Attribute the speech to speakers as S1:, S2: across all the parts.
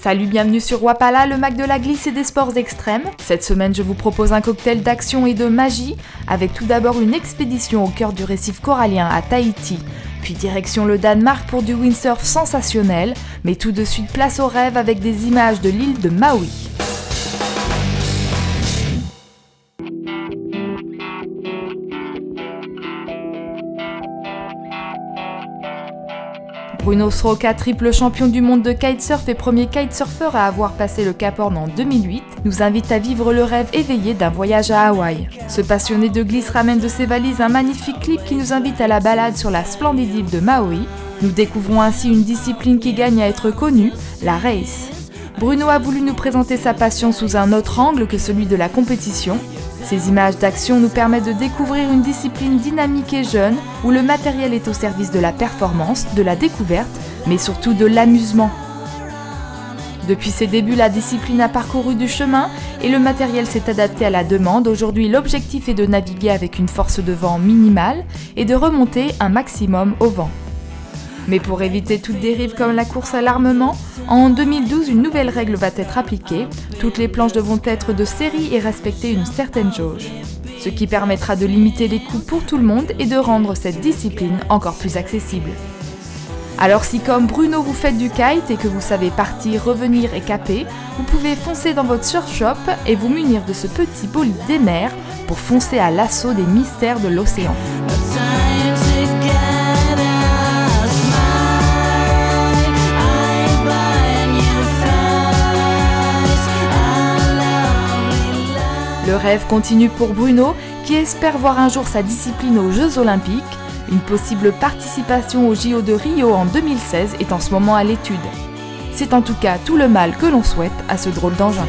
S1: Salut, bienvenue sur Wapala, le Mac de la glisse et des sports extrêmes. Cette semaine, je vous propose un cocktail d'action et de magie, avec tout d'abord une expédition au cœur du récif corallien à Tahiti, puis direction le Danemark pour du windsurf sensationnel, mais tout de suite place au rêve avec des images de l'île de Maui. Bruno Sroka, triple champion du monde de kitesurf et premier kitesurfer à avoir passé le Cap Horn en 2008, nous invite à vivre le rêve éveillé d'un voyage à Hawaï. Ce passionné de glisse ramène de ses valises un magnifique clip qui nous invite à la balade sur la splendide île de Maui. Nous découvrons ainsi une discipline qui gagne à être connue, la race. Bruno a voulu nous présenter sa passion sous un autre angle que celui de la compétition. Ces images d'action nous permettent de découvrir une discipline dynamique et jeune, où le matériel est au service de la performance, de la découverte, mais surtout de l'amusement. Depuis ses débuts, la discipline a parcouru du chemin et le matériel s'est adapté à la demande. Aujourd'hui, l'objectif est de naviguer avec une force de vent minimale et de remonter un maximum au vent. Mais pour éviter toute dérive comme la course à l'armement, en 2012, une nouvelle règle va être appliquée. Toutes les planches devront être de série et respecter une certaine jauge. Ce qui permettra de limiter les coûts pour tout le monde et de rendre cette discipline encore plus accessible. Alors si comme Bruno vous faites du kite et que vous savez partir, revenir et caper, vous pouvez foncer dans votre surf shop et vous munir de ce petit bolide des mers pour foncer à l'assaut des mystères de l'océan. Le rêve continue pour Bruno, qui espère voir un jour sa discipline aux Jeux Olympiques. Une possible participation aux JO de Rio en 2016 est en ce moment à l'étude. C'est en tout cas tout le mal que l'on souhaite à ce drôle d'engin.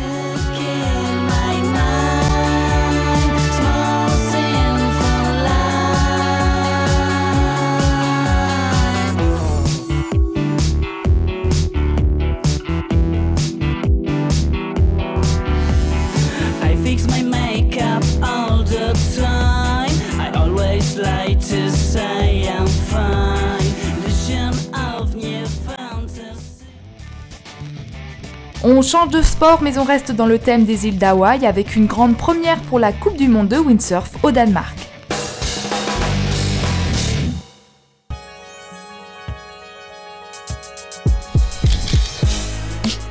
S1: On change de sport mais on reste dans le thème des îles d'Hawaï avec une grande première pour la Coupe du Monde de windsurf au Danemark.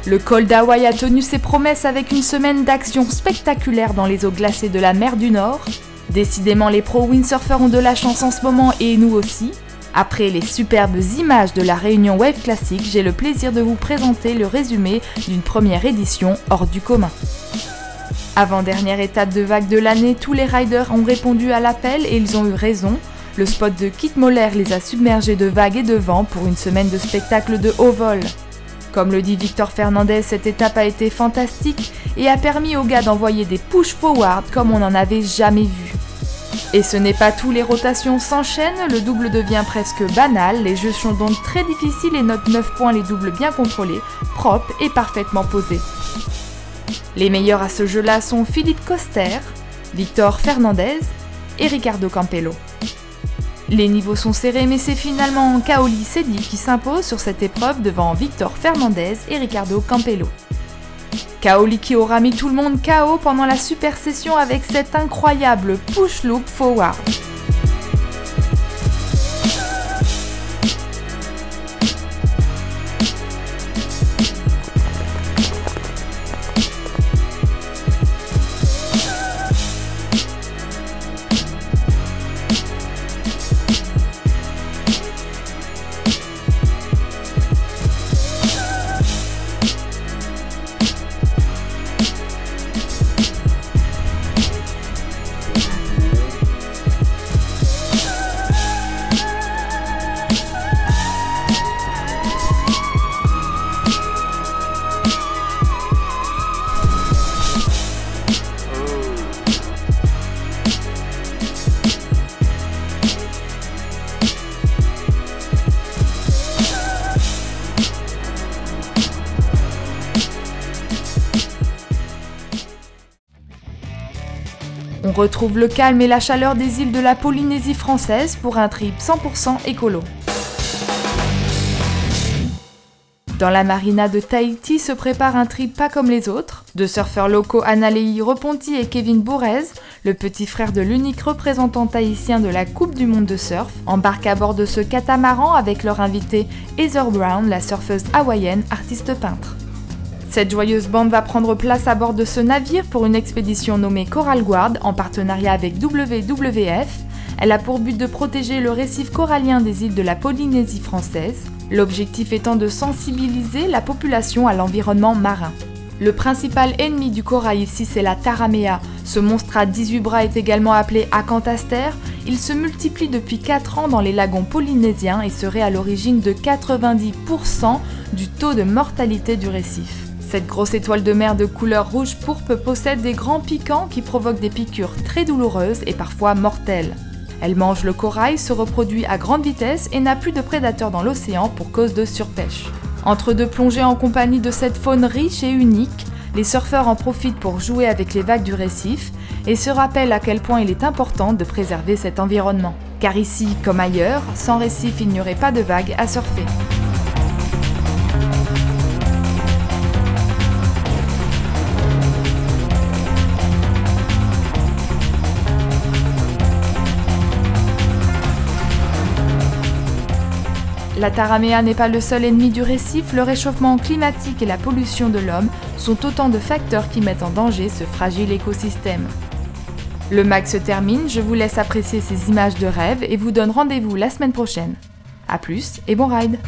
S1: Le col d'Hawaï a tenu ses promesses avec une semaine d'action spectaculaire dans les eaux glacées de la mer du Nord. Décidément, les pros windsurfers ont de la chance en ce moment et nous aussi. Après les superbes images de la réunion Wave Classic, j'ai le plaisir de vous présenter le résumé d'une première édition hors du commun. Avant-dernière étape de vague de l'année, tous les riders ont répondu à l'appel et ils ont eu raison. Le spot de Kit Moller les a submergés de vagues et de vent pour une semaine de spectacle de haut vol. Comme le dit Victor Fernandez, cette étape a été fantastique et a permis aux gars d'envoyer des push forward comme on n'en avait jamais vu. Et ce n'est pas tout, les rotations s'enchaînent, le double devient presque banal, les jeux sont donc très difficiles et note 9 points les doubles bien contrôlés, propres et parfaitement posés. Les meilleurs à ce jeu-là sont Philippe Coster, Victor Fernandez et Ricardo Campello. Les niveaux sont serrés mais c'est finalement Kaoli Sedi qui s'impose sur cette épreuve devant Victor Fernandez et Ricardo Campello. Kaoli qui aura mis tout le monde KO pendant la super session avec cet incroyable push loop forward. On retrouve le calme et la chaleur des îles de la Polynésie française pour un trip 100% écolo. Dans la marina de Tahiti se prépare un trip pas comme les autres. Deux surfeurs locaux Analei Reponti et Kevin Bourrez, le petit frère de l'unique représentant tahitien de la Coupe du Monde de surf, embarquent à bord de ce catamaran avec leur invitée Heather Brown, la surfeuse hawaïenne, artiste peintre. Cette joyeuse bande va prendre place à bord de ce navire pour une expédition nommée Coral Guard en partenariat avec WWF. Elle a pour but de protéger le récif corallien des îles de la Polynésie française, l'objectif étant de sensibiliser la population à l'environnement marin. Le principal ennemi du corail ici, c'est la taramea. Ce monstre à 18 bras est également appelé acanthaster. Il se multiplie depuis 4 ans dans les lagons polynésiens et serait à l'origine de 90% du taux de mortalité du récif. Cette grosse étoile de mer de couleur rouge pourpre possède des grands piquants qui provoquent des piqûres très douloureuses et parfois mortelles. Elle mange le corail, se reproduit à grande vitesse et n'a plus de prédateurs dans l'océan pour cause de surpêche. Entre deux plongées en compagnie de cette faune riche et unique, les surfeurs en profitent pour jouer avec les vagues du récif et se rappellent à quel point il est important de préserver cet environnement. Car ici, comme ailleurs, sans récif il n'y aurait pas de vagues à surfer. La taramea n'est pas le seul ennemi du récif, le réchauffement climatique et la pollution de l'homme sont autant de facteurs qui mettent en danger ce fragile écosystème. Le mag se termine, je vous laisse apprécier ces images de rêve et vous donne rendez-vous la semaine prochaine. A plus et bon ride!